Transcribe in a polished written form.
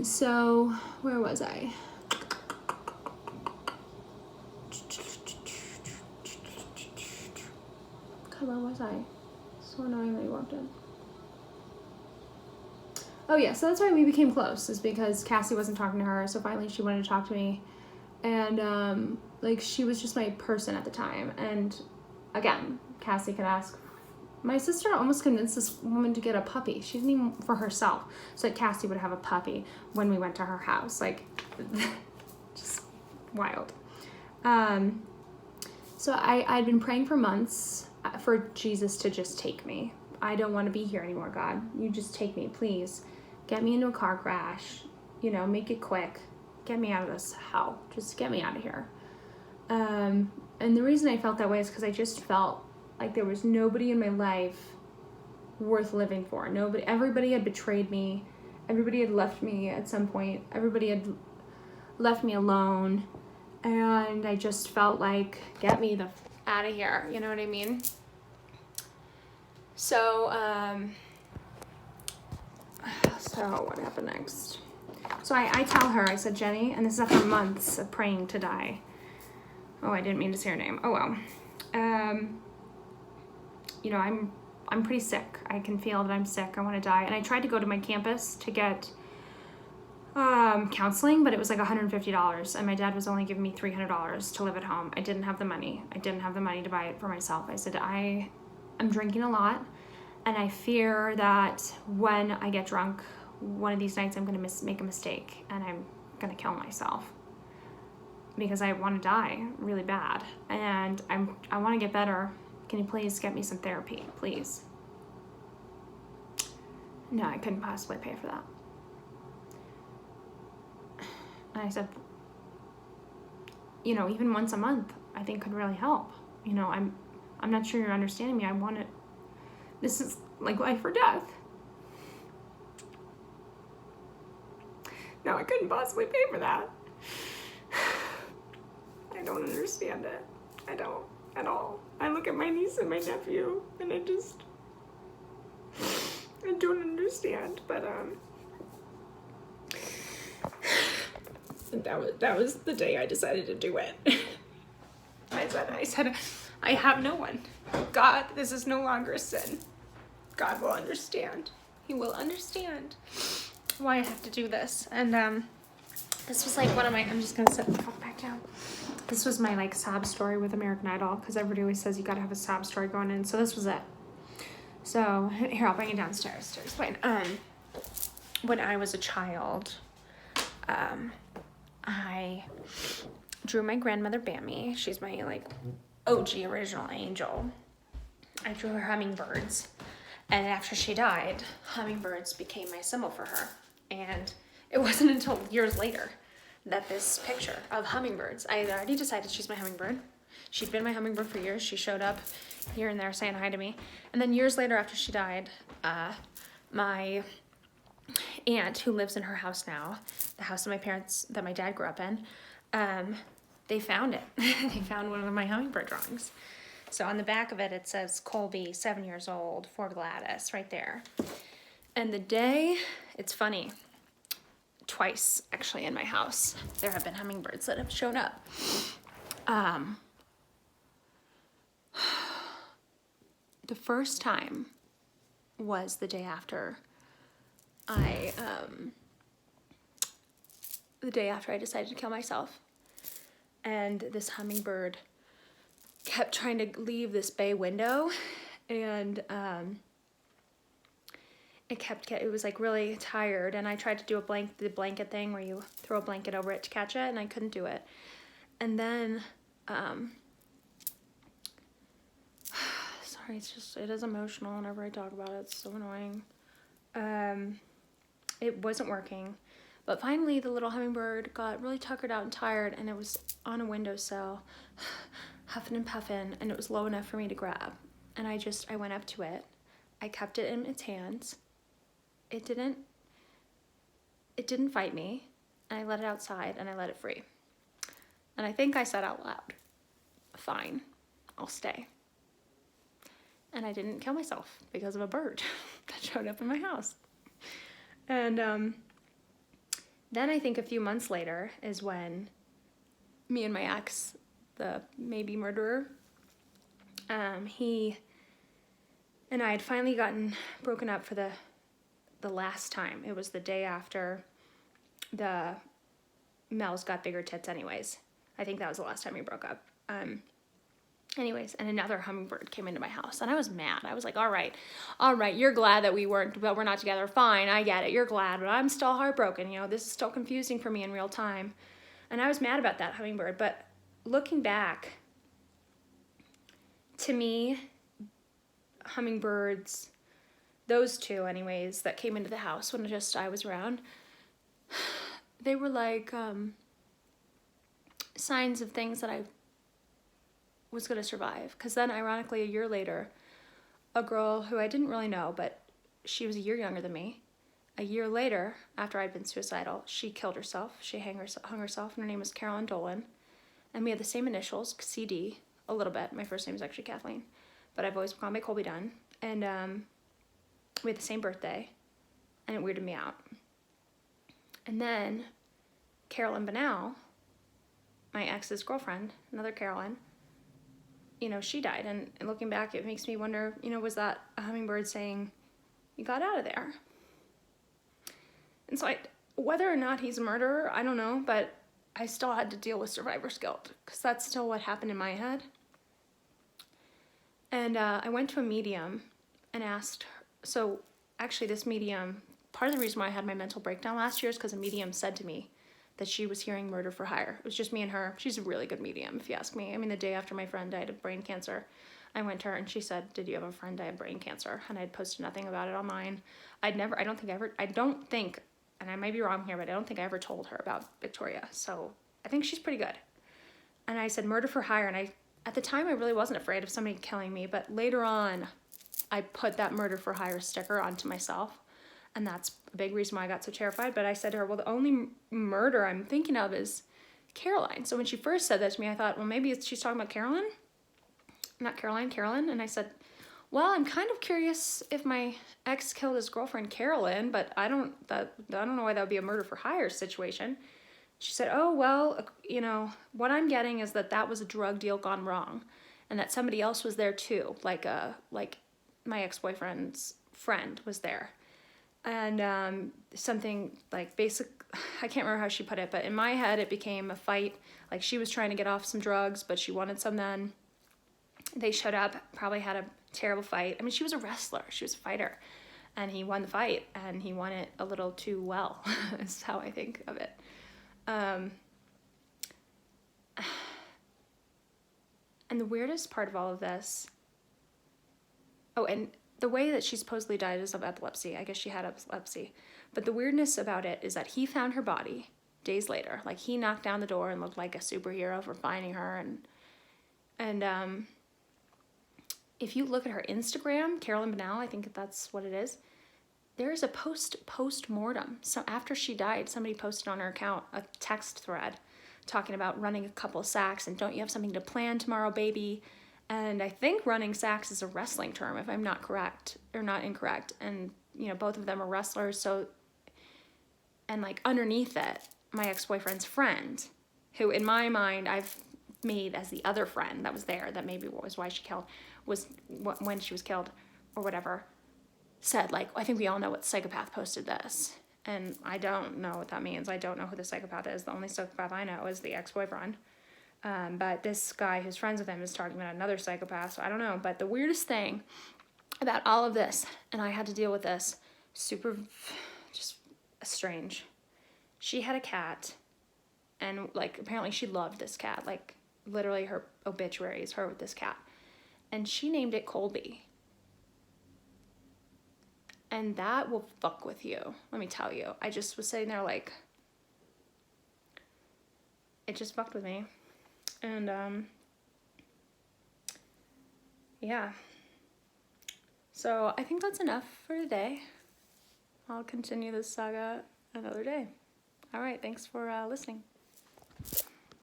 So where was I? God, where was I? So annoying that you walked in. Oh yeah, so that's why we became close, is because Cassie wasn't talking to her, so finally she wanted to talk to me. And like, she was just my person at the time. And again, Cassie could ask. My sister almost convinced this woman to get a puppy. She didn't even, for herself, so that Cassie would have a puppy when we went to her house. Like, just wild. So I'd been praying for months for Jesus to just take me. I don't want to be here anymore, God. You just take me, please. Get me into a car crash. You know, make it quick. Get me out of this hell. Just get me out of here. And the reason I felt that way is because I just felt like there was nobody in my life worth living for. Everybody had betrayed me. Everybody had left me at some point. Everybody had left me alone. And I just felt like, get me the out of here. You know what I mean? So, what happened next? So I tell her, I said, Jenny, and this is after months of praying to die. Oh, I didn't mean to say her name. Oh, well. You know, I'm pretty sick. I can feel that I'm sick. I want to die. And I tried to go to my campus to get counseling, but it was like $150. And my dad was only giving me $300 to live at home. I didn't have the money. I didn't have the money to buy it for myself. I said, I'm drinking a lot. And I fear that when I get drunk, one of these nights I'm going to make a mistake and I'm going to kill myself. Because I want to die really bad. And I want to get better. Can you please get me some therapy, please? No, I couldn't possibly pay for that. And I said, you know, even once a month, I think could really help. You know, I'm not sure you're understanding me. This is like life or death. No, I couldn't possibly pay for that. I don't understand it. I don't at all. I look at my niece and my nephew and I don't understand, but that was the day I decided to do it. I said I have no one. God, this is no longer a sin. God will understand. He will understand why I have to do this. And this was like one of my, I'm just gonna set the fuck back down. This was my like sob story with American Idol, because everybody always says you gotta have a sob story going in. So this was it. So here, I'll bring it downstairs to explain. When I was a child, I drew my grandmother Bammy. She's my like OG original angel. I drew her hummingbirds. And after she died, hummingbirds became my symbol for her. And it wasn't until years later that this picture of hummingbirds, I had already decided she's my hummingbird. She'd been my hummingbird for years. She showed up here and there saying hi to me. And then years later after she died, my aunt, who lives in her house now, the house that my dad grew up in, they found it. They found one of my hummingbird drawings. So on the back of it, it says Koby, 7 years old, for Gladys, right there. And the day, it's funny, twice actually in my house, there have been hummingbirds that have shown up. The first time was the day after I decided to kill myself. And this hummingbird kept trying to leave this bay window, and it was like really tired, and I tried to do the blanket thing where you throw a blanket over it to catch it, and I couldn't do it. And then sorry, it is emotional whenever I talk about it. It's so annoying. It wasn't working, but finally the little hummingbird got really tuckered out and tired, and it was on a windowsill huffing and puffing, and it was low enough for me to grab. And I went up to it. I kept it in its hands. It didn't fight me. And I let it outside and I let it free. And I think I said out loud, fine, I'll stay. And I didn't kill myself because of a bird that showed up in my house. And Then I think a few months later is when me and my ex, the maybe murderer, he and I had finally gotten broken up for the last time. It was the day after the Mel's got bigger tits anyways. I think that was the last time we broke up. Anyways, and another hummingbird came into my house, and I was mad. I was like, all right, you're glad that we're not together. Fine, I get it. You're glad, but I'm still heartbroken. You know, this is still confusing for me in real time. And I was mad about that hummingbird. But looking back, to me, hummingbirds, those two anyways, that came into the house when I was around, they were like signs of things that I was going to survive. Because then, ironically, a year later, a girl who I didn't really know, but she was a year younger than me, a year later, after I'd been suicidal, she killed herself. She hung herself, and her name was Carolyn Dolan. And we had the same initials, CD, a little bit. My first name is actually Kathleen, but I've always gone by Koby Dunn. And we had the same birthday, and it weirded me out. And then Carolyn Banal, my ex's girlfriend, another Carolyn, you know, she died. And looking back, it makes me wonder, you know, was that a hummingbird saying, you got out of there? And so whether or not he's a murderer, I don't know, but I still had to deal with survivor's guilt, because that's still what happened in my head. And I went to a medium and asked her, so actually this medium, part of the reason why I had my mental breakdown last year is because a medium said to me that she was hearing murder for hire. It was just me and her. She's a really good medium, if you ask me. I mean, the day after my friend died of brain cancer, I went to her and she said, did you have a friend die of brain cancer? And I'd posted nothing about it online. I don't think, and I might be wrong here, but I don't think I ever told her about Victoria. So I think she's pretty good. And I said murder for hire. And at the time, I really wasn't afraid of somebody killing me. But later on, I put that murder for hire sticker onto myself. And that's a big reason why I got so terrified. But I said to her, well, the only murder I'm thinking of is Caroline. So when she first said that to me, I thought, well, maybe she's talking about Carolyn. Not Caroline, Carolyn. And I said, well, I'm kind of curious if my ex killed his girlfriend, Carolyn, but I don't know why that would be a murder for hire situation. She said, oh, well, you know, what I'm getting is that was a drug deal gone wrong, and that somebody else was there too, like my ex-boyfriend's friend was there. And something like I can't remember how she put it, but in my head it became a fight. Like she was trying to get off some drugs, but she wanted some then. They showed up, probably had a terrible fight. I mean, she was a wrestler. She was a fighter. And he won the fight, and he won it a little too well, is how I think of it. And the weirdest part of all of this, and the way that she supposedly died is of epilepsy. I guess she had epilepsy. But the weirdness about it is that he found her body days later. Like, he knocked down the door and looked like a superhero for finding her. And if you look at her Instagram, Carolyn Banal, I think that's what it is, there's a post-mortem. So after she died, somebody posted on her account a text thread talking about running a couple of sacks and don't you have something to plan tomorrow, baby? And I think running sacks is a wrestling term, if I'm not correct or not incorrect. And, you know, both of them are wrestlers. So, and like underneath it, my ex-boyfriend's friend, who in my mind I've made as the other friend that was there, that maybe was why she killed, was when she was killed or whatever, said, like, I think we all know what psychopath posted this. And I don't know what that means. I don't know who the psychopath is. The only psychopath I know is the ex-boyfriend. But this guy who's friends with him is talking about another psychopath, so I don't know. But the weirdest thing about all of this, and I had to deal with this, super just strange. She had a cat, and, like, apparently she loved this cat. Like, literally her obituary is her with this cat. And she named it Colby. And that will fuck with you, let me tell you. I just was sitting there like, it just fucked with me. And, yeah. So I think that's enough for today. I'll continue this saga another day. All right, thanks for listening.